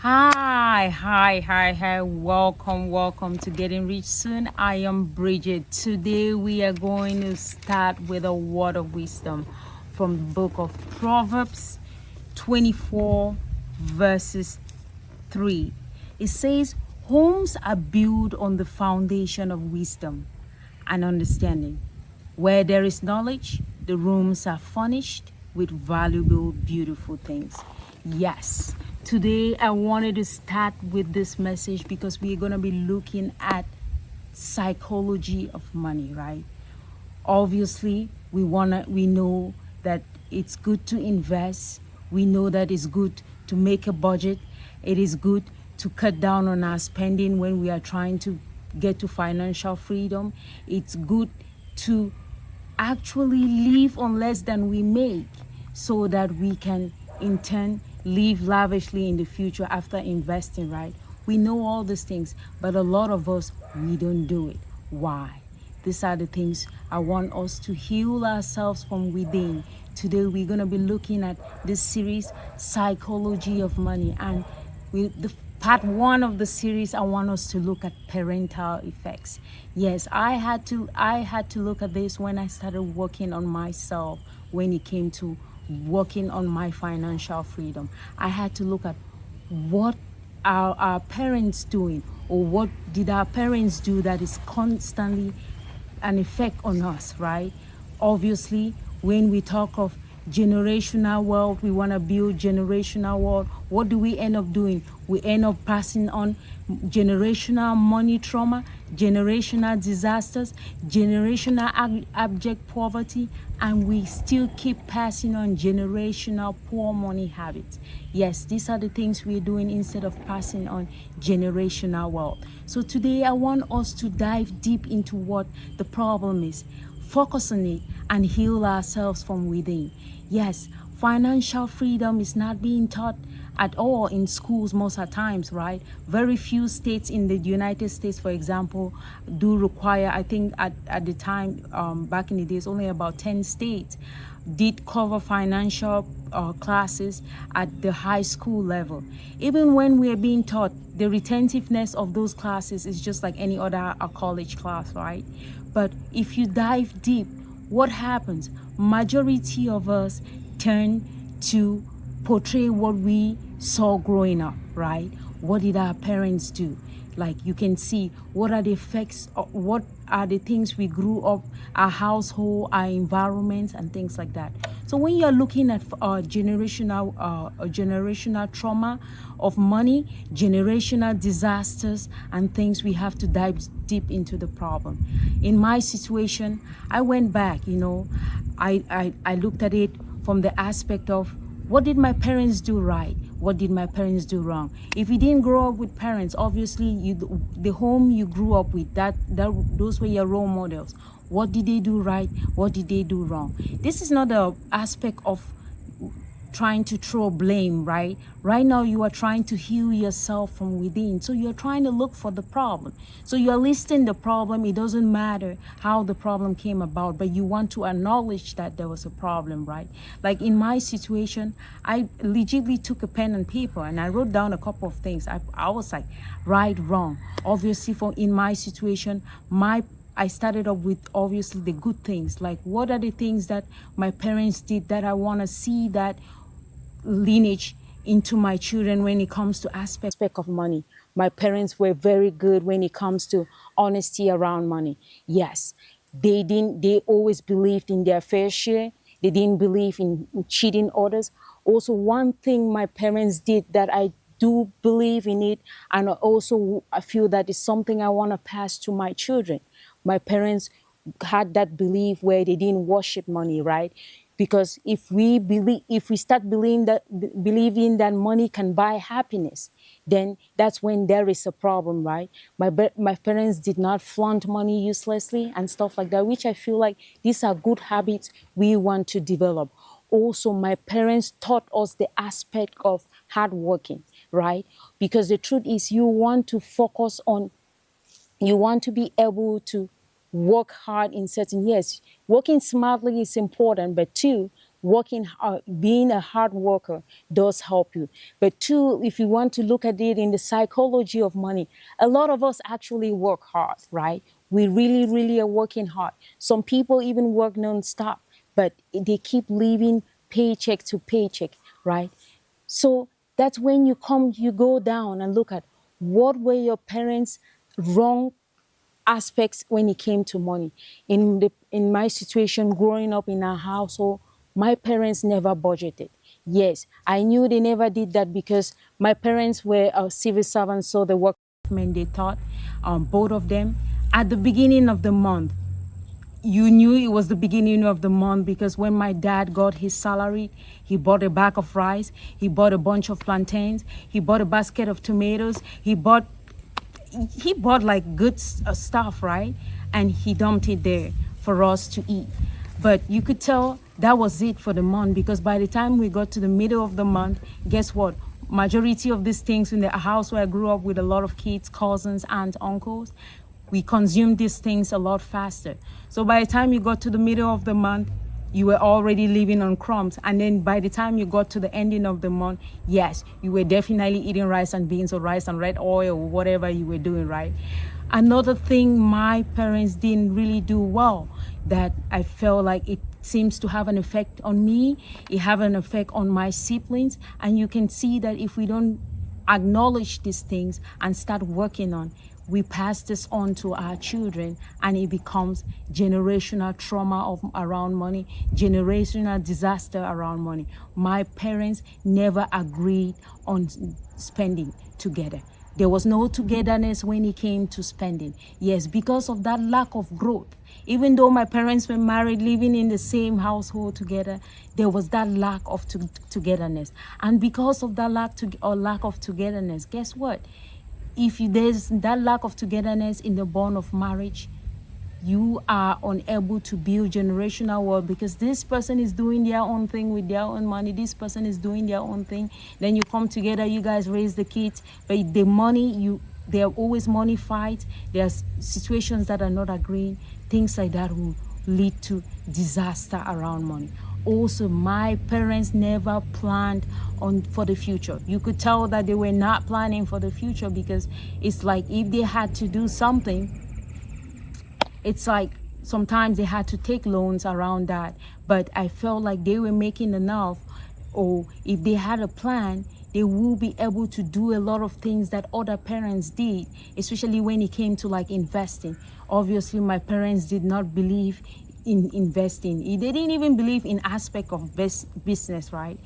Hi. Welcome to Getting Rich Soon. I am Bridget. Today we are going to start with a word of wisdom from the book of Proverbs 24, verses 3. It says, homes are built on the foundation of wisdom and understanding. Where there is knowledge, the rooms are furnished with valuable, beautiful things. Yes, today I wanted to start with this message because we're going to be looking at psychology of money, right? Obviously, we know that it's good to invest. We know that it's good to make a budget. It is good to cut down on our spending when we are trying to get to financial freedom. It's good to actually live on less than we make so that we can in turn live lavishly in the future after investing, right? We know all these things, but a lot of us, we don't do it. Why? These are the things I want us to heal ourselves from within. Today we're going to be looking at this series, Psychology of Money, and the part one of the series, I want us to look at parental effects. Yes, I had to look at this when I started working on myself, when it came to working on my financial freedom. I had to look at what are our parents doing, or what did our parents do that is constantly an effect on us, right? Obviously, when we talk of generational wealth, we want to build generational wealth. What do we end up doing? We end up passing on generational money trauma, generational disasters, generational abject poverty, and we still keep passing on generational poor money habits. Yes, these are the things we're doing instead of passing on generational wealth. So today I want us to dive deep into what the problem is, focus on it, and heal ourselves from within. Yes, financial freedom is not being taught at all in schools most of the times, right? Very few states in the United States, for example, do require, I think at the time, back in the days, only about 10 states did cover financial classes at the high school level. Even when we're being taught, the retentiveness of those classes is just like any other college class, right? But if you dive deep, what happens? Majority of us turn to portray what we saw growing up, right? What did our parents do? Like you can see, what are the effects, what are the things we grew up, our household, our environment, and things like that. So when you're looking at generational trauma of money, generational disasters, and things, we have to dive deep into the problem. In my situation, I went back, I looked at it from the aspect of, what did my parents do right? What did my parents do wrong? If you didn't grow up with parents, obviously the home you grew up with, those were your role models. What did they do right? What did they do wrong? This is not the aspect of trying to throw blame, right? Right now, you are trying to heal yourself from within. So you're trying to look for the problem. So you're listing the problem. It doesn't matter how the problem came about, but you want to acknowledge that there was a problem, right? Like in my situation, I legitimately took a pen and paper and I wrote down a couple of things. I was like, right, wrong. Obviously, in my situation, I started off with obviously the good things. Like, what are the things that my parents did that I want to see that lineage into my children when it comes to aspect of money. My parents were very good when it comes to honesty around money. Yes, they always believed in their fair share. They didn't believe in cheating others. Also, one thing my parents did that I do believe in it, and also I feel that is something I want to pass to my children. My parents had that belief where they didn't worship money, right? Because if we start believing that money can buy happiness, then that's when there is a problem, right? My parents did not flaunt money uselessly and stuff like that, which I feel like these are good habits we want to develop. Also, my parents taught us the aspect of hard working, right? Because the truth is, you want to be able to work hard in certain, yes, working smartly is important, but two, working being a hard worker does help you. But two, if you want to look at it in the psychology of money, a lot of us actually work hard, right? We really, really are working hard. Some people even work non-stop, but they keep living paycheck to paycheck, right? So that's when you go down and look at what were your parents wrong aspects when it came to money. In my situation, growing up in our household, my parents never budgeted. Yes, I knew they never did that because my parents were civil servants, so the workmen they taught, both of them, at the beginning of the month. You knew it was the beginning of the month because when my dad got his salary, he bought a bag of rice, he bought a bunch of plantains, he bought a basket of tomatoes, he bought like good stuff, right? And he dumped it there for us to eat. But you could tell that was it for the month because by the time we got to the middle of the month, guess what? Majority of these things in the house where I grew up with a lot of kids, cousins, aunts, uncles, we consumed these things a lot faster. So by the time you got to the middle of the month, you were already living on crumbs. And then by the time you got to the ending of the month, yes, you were definitely eating rice and beans or rice and red oil or whatever you were doing, right? Another thing my parents didn't really do well that I felt like it seems to have an effect on me, it have an effect on my siblings. And you can see that if we don't acknowledge these things and start working on, we pass this on to our children and it becomes generational trauma around money, generational disaster around money. My parents never agreed on spending together. There was no togetherness when it came to spending. Yes, because of that lack of growth. Even though my parents were married, living in the same household together, there was that lack of togetherness. And because of that lack of togetherness, guess what? If there's that lack of togetherness in the bond of marriage, you are unable to build generational wealth because this person is doing their own thing with their own money, this person is doing their own thing. Then you come together, you guys raise the kids, but the money, there are always money fights, there's situations that are not agreeing. Things like that will lead to disaster around money. Also, my parents never planned for the future. You could tell that they were not planning for the future because it's like if they had to do something, it's like sometimes they had to take loans around that. But I felt like they were making enough, or if they had a plan, they will be able to do a lot of things that other parents did, especially when it came to like investing. Obviously, my parents did not believe in investing. They didn't even believe in aspect of business, right?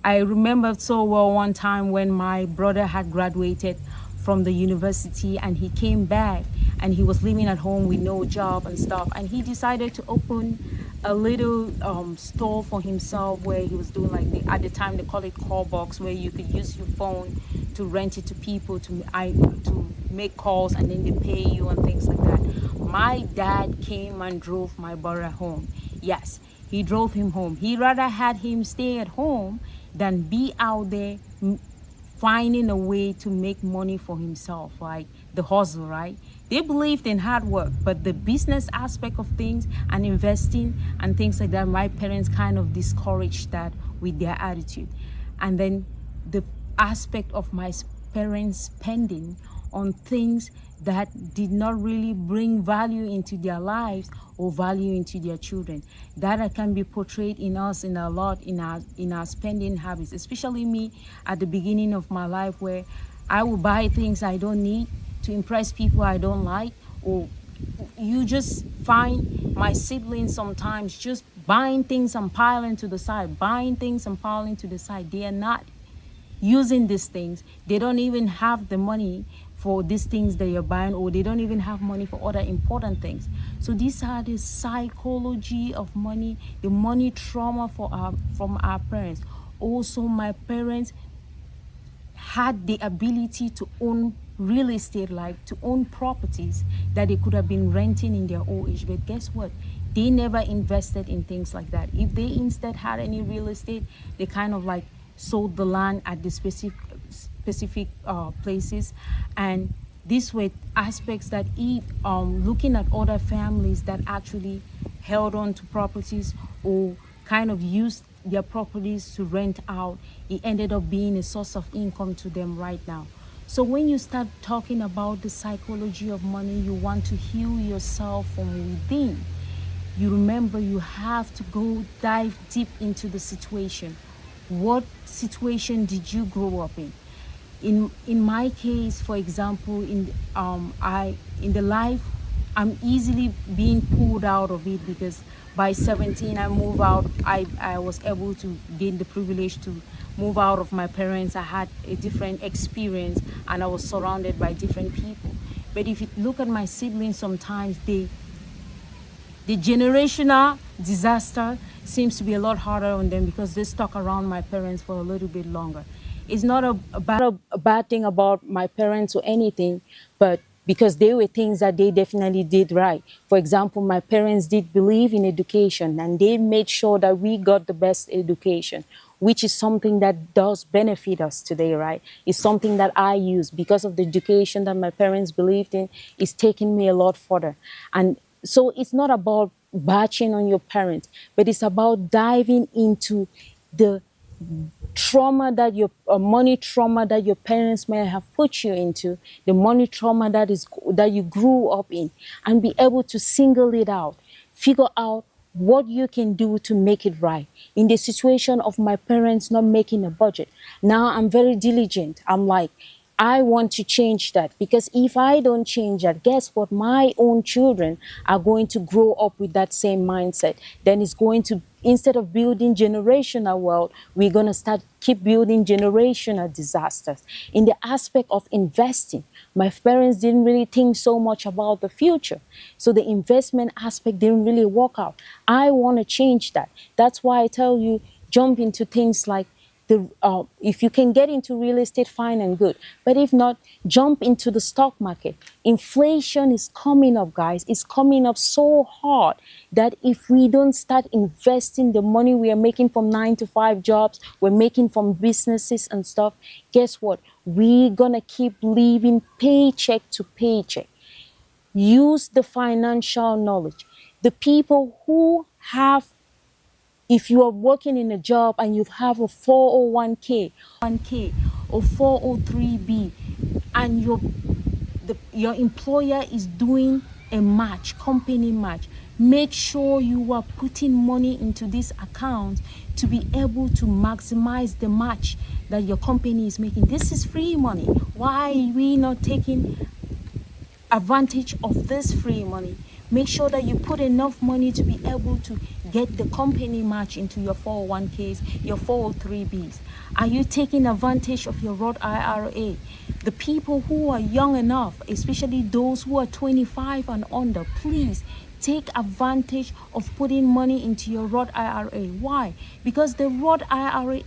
I remember so well one time when my brother had graduated from the university and he came back and he was living at home with no job and stuff, and he decided to open a little store for himself where he was doing like at the time they call it call box, where you could use your phone to rent it to people to make calls and then they pay you and things like that. My dad came and drove my brother home. Yes, he drove him home. He rather had him stay at home than be out there finding a way to make money for himself, like the hustle, right? They believed in hard work, but the business aspect of things and investing and things like that, my parents kind of discouraged that with their attitude. And then the aspect of my parents spending on things that did not really bring value into their lives or value into their children. That can be portrayed in us in a lot in our spending habits, especially me at the beginning of my life, where I will buy things I don't need to impress people I don't like. Or you just find my siblings sometimes just buying things and piling to the side, They are not using these things. They don't even have the money for these things that you're buying, or they don't even have money for other important things. So these are the psychology of money, the money trauma from our parents. Also, my parents had the ability to own real estate, like to own properties that they could have been renting in their old age. But guess what? They never invested in things like that. If they instead had any real estate, they kind of like sold the land at the specific places. And these were aspects that looking at other families that actually held on to properties or kind of used their properties to rent out. It ended up being a source of income to them right now. So when you start talking about the psychology of money, you want to heal yourself from within. You remember you have to go dive deep into the situation. What situation did you grow up in? In my case, for example, in the life, I'm easily being pulled out of it because by 17 I moved out. I was able to gain the privilege to move out of my parents. I had a different experience and I was surrounded by different people. But if you look at my siblings, sometimes the generational disaster seems to be a lot harder on them because they stuck around my parents for a little bit longer. It's not a bad thing about my parents or anything, but because they were things that they definitely did right. For example, my parents did believe in education and they made sure that we got the best education, which is something that does benefit us today, right? It's something that I use because of the education that my parents believed in. It's taken me a lot further. And so it's not about batching on your parents, but it's about diving into the trauma that your money trauma that your parents may have put you into, the money trauma that you grew up in, and be able to single it out, figure out what you can do to make it right. In the situation of my parents not making a budget, now I'm very diligent. I'm like, I want to change that, because if I don't change that, guess what? My own children are going to grow up with that same mindset. Then it's going to, instead of building generational wealth, we're going to keep building generational disasters. In the aspect of investing, my parents didn't really think so much about the future. So the investment aspect didn't really work out. I want to change that. That's why I tell you, jump into things like, if you can get into real estate, fine and good. But if not, jump into the stock market. Inflation is coming up, guys. It's coming up so hard that if we don't start investing the money we are making from 9-to-5 jobs, we're making from businesses and stuff, guess what? We're gonna keep living paycheck to paycheck. Use the financial knowledge. The people who have, if you are working in a job and you have a 401k or 403b, and your employer is doing a match, company match, make sure you are putting money into this account to be able to maximize the match that your company is making. This is free money. Why are we not taking advantage of this free money? Make sure that you put enough money to be able to get the company match into your 401ks, your 403bs. Are you taking advantage of your Roth IRA? The people who are young enough, especially those who are 25 and under, please take advantage of putting money into your Roth IRA. Why? Because the Roth IRA,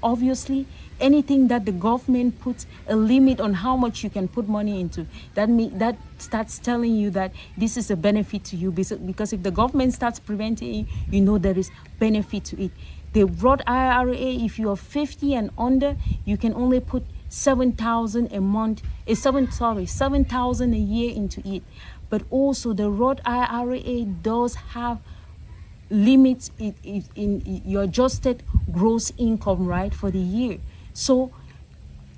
obviously, anything that the government puts a limit on how much you can put money into, that starts telling you that this is a benefit to you, because if the government starts preventing it, you know there is benefit to it. The Roth IRA, if you are 50 and under, you can only put $7,000 a month, 7,000 a year into it. But also the Roth IRA does have limits in your adjusted gross income, right, for the year. So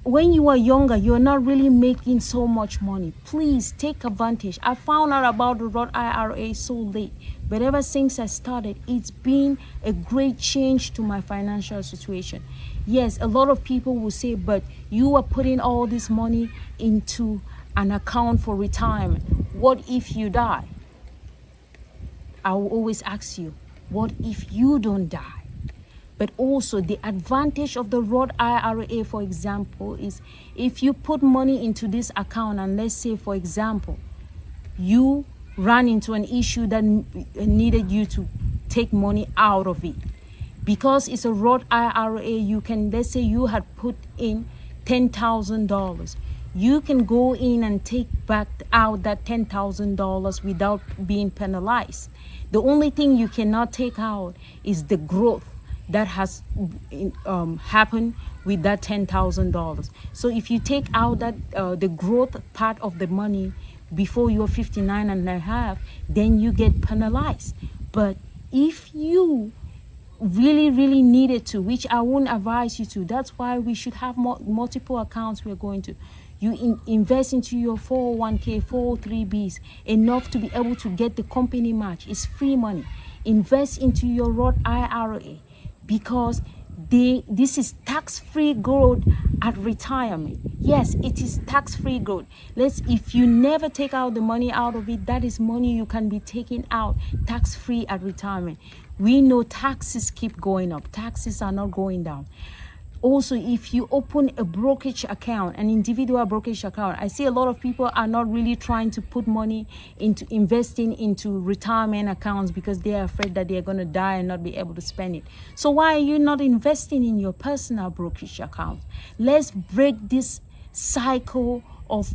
when you are younger, you're not really making so much money. Please take advantage. I found out about the Roth IRA so late, but ever since I started, it's been a great change to my financial situation. Yes, a lot of people will say, but you are putting all this money into an account for retirement. What if you die? I will always ask you, what if you don't die? But also the advantage of the Roth IRA, for example, is if you put money into this account and let's say, for example, you ran into an issue that needed you to take money out of it. Because it's a Roth IRA, you can, let's say you had put in $10,000. You can go in and take back out that $10,000 without being penalized. The only thing you cannot take out is the growth that has happened with that $10,000. So if you take out that the growth part of the money before you're 59 and a half, then you get penalized. But if you really needed to, which I wouldn't advise you to. That's why we should have multiple accounts. We're going to invest into your 401k, 403bs, enough to be able to get the company match. It's free money. Invest into your Roth IRA, because this is tax-free growth at retirement. Yes, it is tax-free growth. If you never take out the money out of it, that is money you can be taking out tax-free at retirement. We know taxes keep going up. Taxes are not going down. Also, if you open a brokerage account, an individual brokerage account, I see a lot of people are not really trying to put money into investing into retirement accounts because they are afraid that they're going to die and not be able to spend it. So why are you not investing in your personal brokerage account? Let's break this cycle of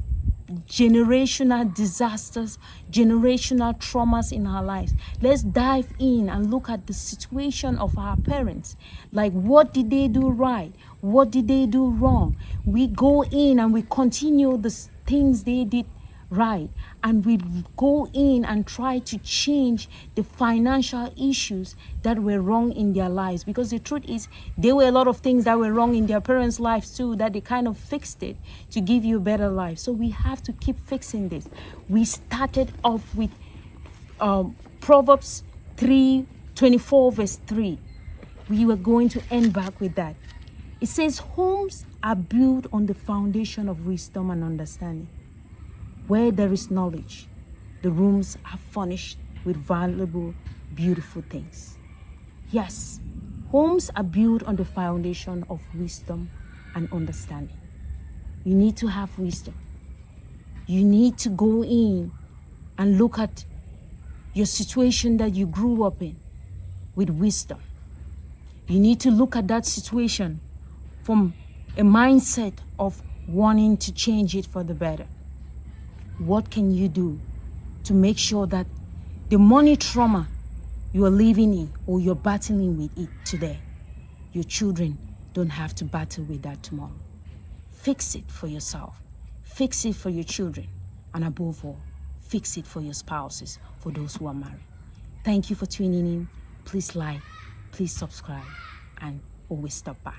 generational disasters, generational traumas in our lives. Let's dive in and look at the situation of our parents. Like, what did they do right? What did they do wrong? We go in and we continue the things they did right, and we go in and try to change the financial issues that were wrong in their lives, because the truth is there were a lot of things that were wrong in their parents' lives too, that they kind of fixed it to give you a better life. So we have to keep fixing this. We started off with Proverbs 3:24 verse 3. We were going to end back with that. It says, homes are built on the foundation of wisdom and understanding. Where there is knowledge, the rooms are furnished with valuable, beautiful things. Yes, homes are built on the foundation of wisdom and understanding. You need to have wisdom. You need to go in and look at your situation that you grew up in with wisdom. You need to look at that situation from a mindset of wanting to change it for the better. What can you do to make sure that the money trauma you are living in or you're battling with it today, your children don't have to battle with that tomorrow? Fix it for yourself. Fix it for your children. And above all, fix it for your spouses, for those who are married. Thank you for tuning in. Please like, please subscribe, and always stop by.